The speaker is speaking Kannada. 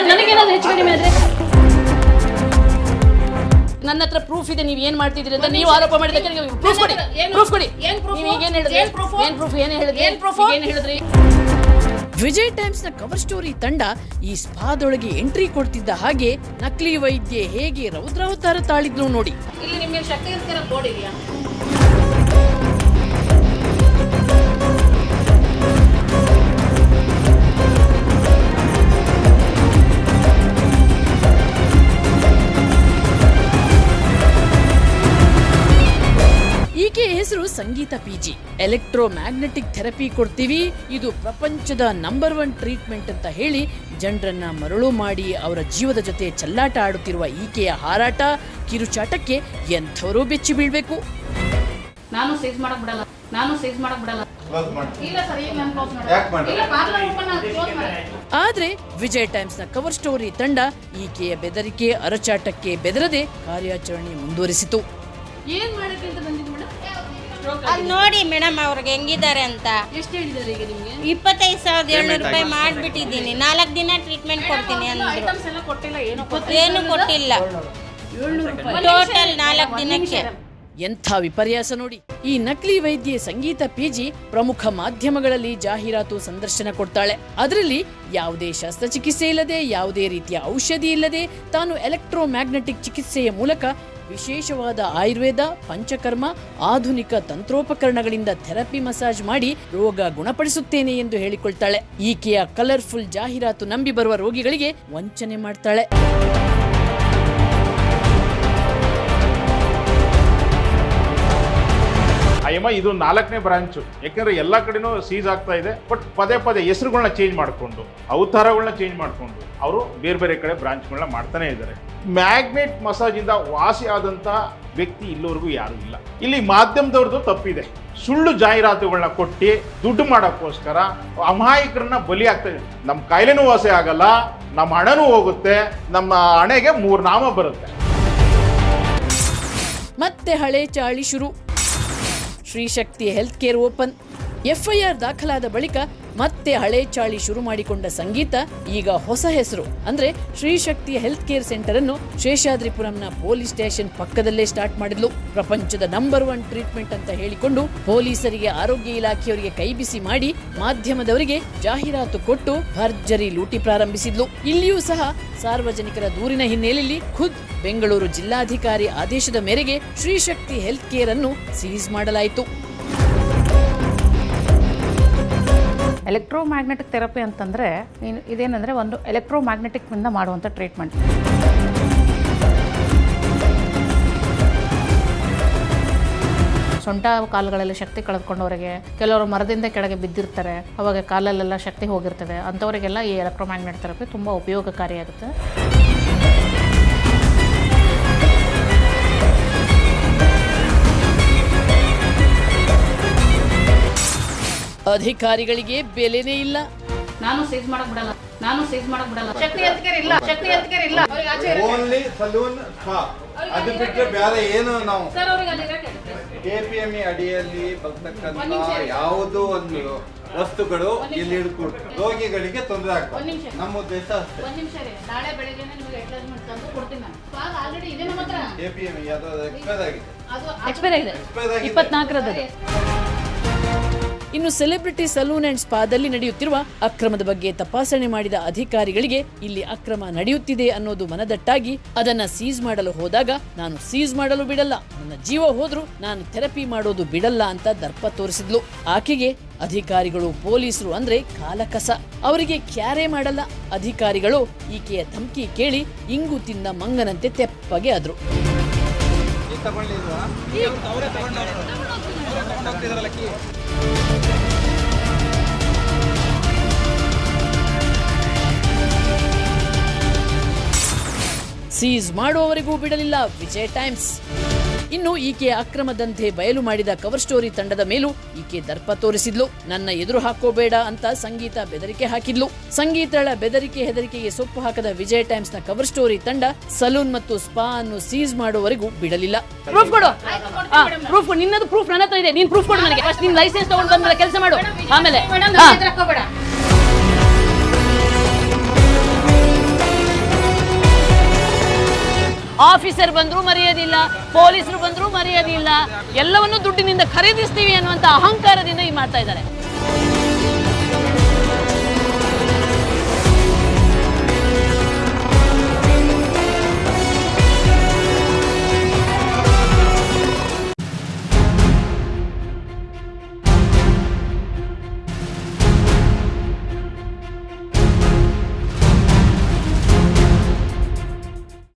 ನನಗೇನಾದ್ರು ಹೆಚ್ಚು ಕಡಿಮೆ ಆದ್ರೆ ನನ್ನ ಹತ್ರ ಪ್ರೂಫ್ ಇದೆ, ನೀವು ಏನ್ ಮಾಡ್ತಿದ್ದೀರಿ ಅಂತ ನೀವು ಆರೋಪ ಮಾಡಿದ್ದಕ್ಕೆ ಪ್ರೂಫ್ ಕೊಡಿ. ನೀವು ಈಗೇನು ಹೇಳಿದ್ರಿ? ವಿಜಯ್ ಟೈಮ್ಸ್ ನ ಕವರ್ ಸ್ಟೋರಿ ತಂಡ ಈ ಸ್ಪಾದೊಳಗೆ ಎಂಟ್ರಿ ಕೊಡ್ತಿದ್ದ ಹಾಗೆ ನಕಲಿ ವೈದ್ಯೆ ಹೇಗೆ ರೌದ್ರಾವತಾರ ತಾಳಿದ್ರು ನೋಡಿ. ಇಲ್ಲಿ ನಿಮಗೆ ಶಕ್ತಿ ಇರ್ತಿರೋ ಬೋರ್ಡ್ ಇದೆಯಾ? ಈಕೆ ಹೆಸರು ಸಂಗೀತ ಪಿಜಿ. ಎಲೆಕ್ಟ್ರೋ ಮ್ಯಾಗ್ನೆಟಿಕ್ ಥೆರಪಿ ಕೊಡ್ತೀವಿ, ಇದು ಪ್ರಪಂಚದ ನಂಬರ್ 1 ಟ್ರೀಟ್ಮೆಂಟ್ ಅಂತ ಹೇಳಿ ಜನರನ್ನ ಮರಳು ಮಾಡಿ ಅವರ ಜೀವದ ಜೊತೆ ಚೆಲ್ಲಾಟ ಆಡುತ್ತಿರುವ ಈಕೆಯ ಹಾರಾಟ ಕಿರುಚಾಟಕ್ಕೆ ಎಂಥವರು ಬೆಚ್ಚಿ ಬೀಳ್ಬೇಕು. ನಾನು ಸೀಸ್ ಮಾಡಕ್ ಬಿಡಲ್ಲ. ಆದ್ರೆ ವಿಜಯ್ ಟೈಮ್ಸ್ ನ ಕವರ್ ಸ್ಟೋರಿ ತಂಡ ಈಕೆಯ ಬೆದರಿಕೆ ಅರಚಾಟಕ್ಕೆ ಬೆದರದೆ ಕಾರ್ಯಾಚರಣೆ ಮುಂದುವರಿಸಿತು. ಏನ್ ಮಾಡಕ್ಕೆ ಅಂತ ಬಂದಿದ್ದು ಮೇಡಮ್? ಅಲ್ಲಿ ನೋಡಿ ಮೇಡಮ್ ಅವ್ರಿಗೆ ಹೆಂಗಿದ್ದಾರೆ ಅಂತ. ಎಷ್ಟು ಹೇಳಿದ್ದಾರೆ ಈಗ ನಿಮಗೆ? 25,700 ರೂಪಾಯಿ ಮಾಡ್ಬಿಟ್ಟಿದ್ದೀನಿ. 4 ದಿನ ಟ್ರೀಟ್ಮೆಂಟ್ ಕೊಡ್ತೀನಿ ಅಂದ್ರು. ಐಟಮ್ಸ್ ಎಲ್ಲ ಕೊಟ್ಟಿಲ್ಲ, ಏನು ಕೊಟ್ಟಿಲ್ಲ. 700 ರೂಪಾಯಿ ಟೋಟಲ್ 4 ದಿನಕ್ಕೆ. ಎಂಥ ವಿಪರ್ಯಾಸ ನೋಡಿ. ಈ ನಕಲಿ ವೈದ್ಯೆ ಸಂಗೀತ ಪಿಜಿ ಪ್ರಮುಖ ಮಾಧ್ಯಮಗಳಲ್ಲಿ ಜಾಹೀರಾತು ಸಂದರ್ಶನ ಕೊಡ್ತಾಳೆ. ಅದರಲ್ಲಿ ಯಾವುದೇ ಶಸ್ತ್ರಚಿಕಿತ್ಸೆ ಇಲ್ಲದೆ, ಯಾವುದೇ ರೀತಿಯ ಔಷಧಿ ಇಲ್ಲದೆ ತಾನು ಎಲೆಕ್ಟ್ರೋ ಮ್ಯಾಗ್ನೆಟಿಕ್ ಚಿಕಿತ್ಸೆಯ ಮೂಲಕ ವಿಶೇಷವಾದ ಆಯುರ್ವೇದ, ಪಂಚಕರ್ಮ, ಆಧುನಿಕ ತಂತ್ರೋಪಕರಣಗಳಿಂದ ಥೆರಪಿ ಮಸಾಜ್ ಮಾಡಿ ರೋಗ ಗುಣಪಡಿಸುತ್ತೇನೆ ಎಂದು ಹೇಳಿಕೊಳ್ತಾಳೆ. ಈಕೆಯ ಕಲರ್ಫುಲ್ ಜಾಹೀರಾತು ನಂಬಿ ಬರುವ ರೋಗಿಗಳಿಗೆ ವಂಚನೆ ಮಾಡ್ತಾಳೆ. ಅಯ್ಯಮ್ಮ, ಇದು 4ನೇ ಬ್ರಾಂಚು. ಯಾಕಂದ್ರೆ ಎಲ್ಲಾ ಕಡೆನೂ ಸೀಸ್ ಆಗ್ತಾ ಇದೆ. ಬಟ್ ಪದೇ ಹೆಸರುಗಳನ್ನ ಚೇಂಜ್ ಮಾಡಿಕೊಂಡು, ಅವತಾರಗಳನ್ನ ಚೇಂಜ್ ಮಾಡಿಕೊಂಡು ಅವರು ಬೇರೆ ಬೇರೆ ಕಡೆ ಬ್ರಾಂಚ್ಗಳನ್ನ ಮಾಡ್ತಾನೆ ಇದ್ದಾರೆ. ಮ್ಯಾಗ್ನೆಟ್ ಮಸಾಜ್ ಇಂದ ವಾಸಿ ಆದಂತಹ ವ್ಯಕ್ತಿ ಇಲ್ಲಿವರೆಗೂ ಯಾರು ಇಲ್ಲ. ಇಲ್ಲಿ ಮಾಧ್ಯಮದವ್ರದ್ದು ತಪ್ಪಿದೆ. ಸುಳ್ಳು ಜಾಹೀರಾತುಗಳನ್ನ ಕೊಟ್ಟು ದುಡ್ಡು ಮಾಡೋಕ್ಕೋಸ್ಕರ ಅಮಾಯಕರನ್ನ ಬಲಿ ಆಗ್ತಾ ಇದೆ. ನಮ್ಮ ಕಾಯಿಲೆನೂ ವಾಸಿ ಆಗಲ್ಲ, ನಮ್ಮ ಹಣನೂ ಹೋಗುತ್ತೆ, ನಮ್ಮ ಹಣೆಗೆ 3 ನಾಮ ಬರುತ್ತೆ. ಮತ್ತೆ ಹಳೆ ಚಾಳಿ ಶುರು. Srishakti health care open. FIR ದಾಖಲಾದ ಬಳಿಕ ಮತ್ತೆ ಹಳೆ ಚಾಳಿ ಶುರು ಮಾಡಿಕೊಂಡ ಸಂಗೀತ ಈಗ ಹೊಸ ಹೆಸರು ಅಂದ್ರೆ ಶ್ರೀಶಕ್ತಿ ಹೆಲ್ತ್ ಕೇರ್ ಸೆಂಟರ್ ಅನ್ನು ಶೇಷಾದ್ರಿಪುರಂನ ಪೊಲೀಸ್ ಸ್ಟೇಷನ್ ಪಕ್ಕದಲ್ಲೇ ಸ್ಟಾರ್ಟ್ ಮಾಡಿದ್ಲು. ಪ್ರಪಂಚದ ನಂಬರ್ 1 ಟ್ರೀಟ್ಮೆಂಟ್ ಅಂತ ಹೇಳಿಕೊಂಡು ಪೊಲೀಸರಿಗೆ, ಆರೋಗ್ಯ ಇಲಾಖೆಯವರಿಗೆ ಕೈಬಿಸಿ ಮಾಡಿ ಮಾಧ್ಯಮದವರಿಗೆ ಜಾಹೀರಾತು ಕೊಟ್ಟು ಭರ್ಜರಿ ಲೂಟಿ ಪ್ರಾರಂಭಿಸಿದ್ಲು. ಇಲ್ಲಿಯೂ ಸಹ ಸಾರ್ವಜನಿಕರ ದೂರಿನ ಹಿನ್ನೆಲೆಯಲ್ಲಿ ಖುದ್ ಬೆಂಗಳೂರು ಜಿಲ್ಲಾಧಿಕಾರಿ ಆದೇಶದ ಮೇರೆಗೆ ಶ್ರೀಶಕ್ತಿ ಹೆಲ್ತ್ ಕೇರ್ ಅನ್ನು ಸೀಸ್ ಮಾಡಲಾಯಿತು. ಎಲೆಕ್ಟ್ರೋಮ್ಯಾಗ್ನೆಟಿಕ್ ಥೆರಪಿ ಅಂತಂದರೆ ಇದೇನೆಂದರೆ ಒಂದು ಎಲೆಕ್ಟ್ರೋಮ್ಯಾಗ್ನೆಟಿಕ್ನಿಂದ ಮಾಡುವಂಥ ಟ್ರೀಟ್ಮೆಂಟ್. ಸೊಂಟ ಕಾಲುಗಳಲ್ಲಿ ಶಕ್ತಿ ಕಳೆದುಕೊಂಡವರಿಗೆ, ಕೆಲವರು ಮರದಿಂದ ಕೆಳಗೆ ಬಿದ್ದಿರ್ತಾರೆ, ಅವಾಗ ಕಾಲಲ್ಲೆಲ್ಲ ಶಕ್ತಿ ಹೋಗಿರ್ತದೆ, ಅಂಥವರಿಗೆಲ್ಲ ಈ ಎಲೆಕ್ಟ್ರೋಮ್ಯಾಗ್ನೆಟ್ ಥೆರಪಿ ತುಂಬ ಉಪಯೋಗಕಾರಿಯಾಗುತ್ತೆ. ಅಧಿಕಾರಿಗಳಿಗೆ ಬೆಲೆನೇ ಇಲ್ಲ. ನಾನು ಸೀಸ್ ಮಾಡಕ್ ಬಿಡಲ್ಲ. ಶಕ್ತಿ ಹೆಲ್ತ್ಕೇರ್ ಇಲ್ಲ. ಓನ್ಲಿ ಸಲೂನ್ ಸ್ಪಾ, ಅದು ಬಿಟ್ಟರೆ ಬೇರೆ ಏನು ನಾವು ಸರ್ ಅವರಿಗೆ ಅಲ್ಲಿ ಕೆಪಿಎಂಇ ಅಡಿಯಲ್ಲಿ ಬರ್ತಕ್ಕಂಥ ಯಾವುದೋ ಒಂದು ವಸ್ತುಗಳು ಇಲ್ಲಿ ಹಿಡ್ಕೊಡು ರೋಗಿಗಳಿಗೆ ತೊಂದರೆ ಆಗ್ತದೆ. ನಮ್ಮ ಉದ್ದೇಶ ಅಷ್ಟೇ. ಒಂದು ನಿಮಿಷ ರೀ, ನಾಳೆ ಬೆಳಗ್ಗೆ ನಿಮಗೆ ಅಡ್ವರ್ಟೈಸ್ಮೆಂಟ್ ತಂದು ಕೊಡ್ತೀನಿ ನಾನು. ಸ್ಪಾಗ್ ಆಲ್ರೆಡಿ ಇದೆ ನಮ್ಮ ಹತ್ರ. ಕೆಪಿಎಂಇ ಅದು ಎಕ್ಸ್ಪೈರ್ ಆಗಿದೆ. ಎಕ್ಸ್ಪೈರ್ ಆಗಿದೆ 24ರದ್ದು. ಇನ್ನು ಸೆಲೆಬ್ರಿಟಿ ಸಲೂನ್ ಅಂಡ್ ಸ್ಪಾದಲ್ಲಿ ನಡೆಯುತ್ತಿರುವ ಅಕ್ರಮದ ಬಗ್ಗೆ ತಪಾಸಣೆ ಮಾಡಿದ ಅಧಿಕಾರಿಗಳಿಗೆ ಇಲ್ಲಿ ಅಕ್ರಮ ನಡೆಯುತ್ತಿದೆ ಅನ್ನೋದು ಮನದಟ್ಟಾಗಿ ಅದನ್ನ ಸೀಸ್ ಮಾಡಲು ಹೋದಾಗ, ನಾನು ಸೀಸ್ ಮಾಡಲು ಬಿಡಲ್ಲ, ನನ್ನ ಜೀವ ಹೋದ್ರೂ ನಾನು ಥೆರಪಿ ಮಾಡೋದು ಬಿಡಲ್ಲ ಅಂತ ದರ್ಪ ತೋರಿಸಿದ್ಲು. ಆಕೆಗೆ ಅಧಿಕಾರಿಗಳು, ಪೊಲೀಸರು ಅಂದ್ರೆ ಕಾಲಕಸ. ಅವರಿಗೆ ಕ್ಯಾರೇ ಮಾಡಲ್ಲ. ಅಧಿಕಾರಿಗಳು ಈಕೆಯ ಧಮಕಿ ಕೇಳಿ ಇಂಗು ತಿಂದ ಮಂಗನಂತೆ ತೆಪ್ಪಗೆ ಆದ್ರು. ಸೀಸ್ ಮಾಡುವವರೆಗೂ ಬಿಡಲಿಲ್ಲ ವಿಜಯ್ ಟೈಮ್ಸ್. ಇನ್ನು ಈಕೆಯ ಅಕ್ರಮದಂತೆ ಬಯಲು ಮಾಡಿದ ಕವರ್ ಸ್ಟೋರಿ ತಂಡದ ಮೇಲೂ ಈಕೆ ದರ್ಪ ತೋರಿಸಿದ್ಲು. ನನ್ನ ಎದುರು ಹಾಕೋಬೇಡ ಅಂತ ಸಂಗೀತ ಬೆದರಿಕೆ ಹಾಕಿದ್ಲು. ಸಂಗೀತಳ ಬೆದರಿಕೆ ಹೆದರಿಕೆಗೆ ಸೊಪ್ಪು ಹಾಕದ ವಿಜಯ್ ಟೈಮ್ಸ್ ನ ಕವರ್ ಸ್ಟೋರಿ ತಂಡ ಸಲೂನ್ ಮತ್ತು ಸ್ಪಾ ಅನ್ನು ಸೀಸ್ ಮಾಡುವವರೆಗೂ ಬಿಡಲಿಲ್ಲ. ಪ್ರೂಫ್ ಕೊಡು. ಪ್ರೂಫ್ ನಿನ್ನದು ಪ್ರೂಫ್ ನನ್ನ ಹತ್ರ ಇದೆ. ನೀನ್ ಪ್ರೂಫ್ ಕೊಡು ನನಗೆ. ಫಸ್ಟ್ ನಿನ್ ಲೈಸೆನ್ಸ್ ತಗೊಂಡು ಬಂದ ಕೆಲಸ ಮಾಡು. ಆಮೇಲೆ ಆಫೀಸರ್ ಬಂದರೂ ಮರೆಯೋದಿಲ್ಲ, ಪೊಲೀಸರು ಬಂದರೂ ಮರೆಯೋದಿಲ್ಲ, ಎಲ್ಲವನ್ನೂ ದುಡ್ಡಿನಿಂದ ಖರೀದಿಸ್ತೀವಿ ಅನ್ನುವಂಥ ಅಹಂಕಾರದಿಂದ ಈ ಮಾಡ್ತಾ ಇದ್ದಾರೆ.